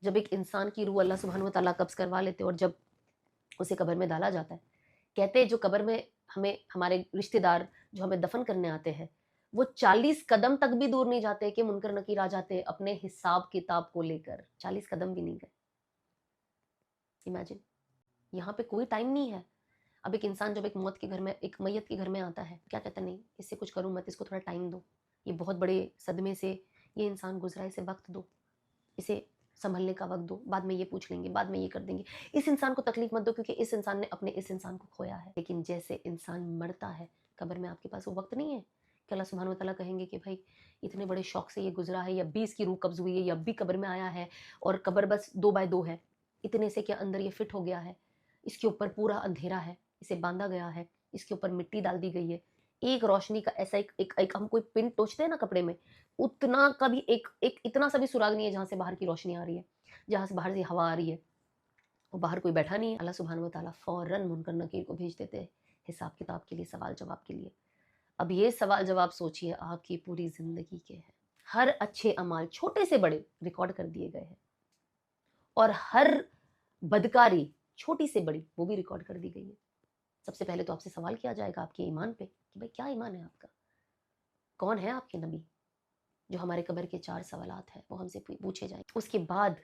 جب ایک انسان کی روح اللہ سبحانہ و تعالیٰ قبض کروا لیتے اور جب اسے قبر میں ڈالا جاتا ہے، کہتے ہیں جو قبر میں ہمیں ہمارے رشتہ دار جو ہمیں دفن کرنے آتے ہیں وہ 40 قدم تک بھی دور نہیں جاتے کہ منکر نکیر آ جاتے ہیں اپنے حساب کتاب کو لے کر، 40 قدم بھی نہیں گئے. امیجن، یہاں پہ کوئی ٹائم نہیں ہے. اب ایک انسان جب ایک موت کے گھر میں، ایک میت کے گھر میں آتا ہے، کیا کہتا ہے؟ نہیں، اس سے کچھ کروں مت، اس کو تھوڑا ٹائم دو، یہ بہت بڑے صدمے سے یہ انسان گزرا، اسے وقت دو، اسے سنبھلنے کا وقت دو، بعد میں یہ پوچھ لیں گے، بعد میں یہ کر دیں گے. اس انسان کو تکلیف مت دو کیونکہ اس انسان نے اپنے اس انسان کو کھویا ہے. لیکن جیسے انسان مرتا ہے قبر میں، آپ کے پاس وہ وقت نہیں ہے کہ اللہ سبحانہ و تعالیٰ کہیں گے کہ بھائی اتنے بڑے شوق سے یہ گزرا ہے، یا اب بھی اس کی روح قبض ہوئی ہے، یا اب بھی قبر میں آیا ہے، اور قبر بس 2x2 ہے، اتنے سے کے اندر یہ فٹ ہو گیا ہے، اس کے اوپر پورا اندھیرا ہے، اسے باندھا گیا ہے، اس کے اوپر مٹی ڈال دی گئی ہے، ایک روشنی کا ایسا ایک ہم کوئی پن ٹوچتے ہیں نا کپڑے میں، اتنا کا بھی ایک اتنا سا بھی سراغ نہیں ہے جہاں سے باہر کی روشنی آ رہی ہے، جہاں سے باہر سے ہوا آ رہی ہے. وہ باہر کوئی بیٹھا نہیں ہے. اللہ سبحانہ و تعالیٰ فوراً منکر نکیر کو بھیج دیتے ہیں حساب کتاب کے لیے، سوال جواب کے لیے. اب یہ سوال جواب سوچئے آپ کی پوری زندگی کے ہیں. ہر اچھے اعمال چھوٹے سے بڑے ریکارڈ کر دیے گئے ہیں، اور ہر بدکاری چھوٹی سے بڑی وہ بھی ریکارڈ کر دی گئی ہے. سب سے پہلے تو آپ سے سوال کیا جائے گا آپ کے ایمان پہ کہ بھائی کیا ایمان ہے آپ کا، کون ہے آپ کے نبی. جو ہمارے قبر کے 4 سوالات ہیں وہ ہم سے پوچھے جائیں. اس کے بعد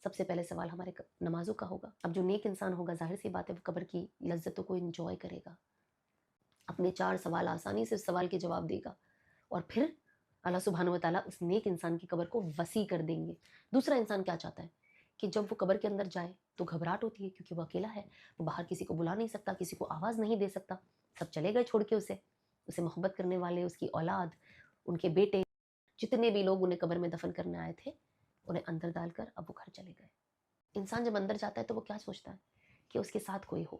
سب سے پہلے سوال ہمارے نمازوں کا ہوگا. اب جو نیک انسان ہوگا ظاہر سی بات ہے وہ قبر کی لذتوں کو انجوائے کرے گا، اپنے 4 سوال آسانی سے اس سوال کے جواب دے گا، اور پھر اللہ سبحانہ و تعالیٰ اس نیک انسان کی قبر کو وسیع کر دیں گے. دوسرا انسان کیا چاہتا ہے کہ جب وہ قبر کے اندر جائے تو گھبراہٹ ہوتی ہے کیونکہ وہ اکیلا ہے، وہ باہر کسی کو بلا نہیں سکتا، کسی کو آواز نہیں دے سکتا، سب چلے گئے چھوڑ کے اسے محبت کرنے والے، اس کی اولاد، ان کے بیٹے، جتنے بھی لوگ انہیں قبر میں دفن کرنے آئے تھے انہیں اندر ڈال کر اب وہ گھر چلے گئے. انسان جب اندر جاتا ہے تو وہ کیا سوچتا ہے کہ اس کے ساتھ کوئی ہو.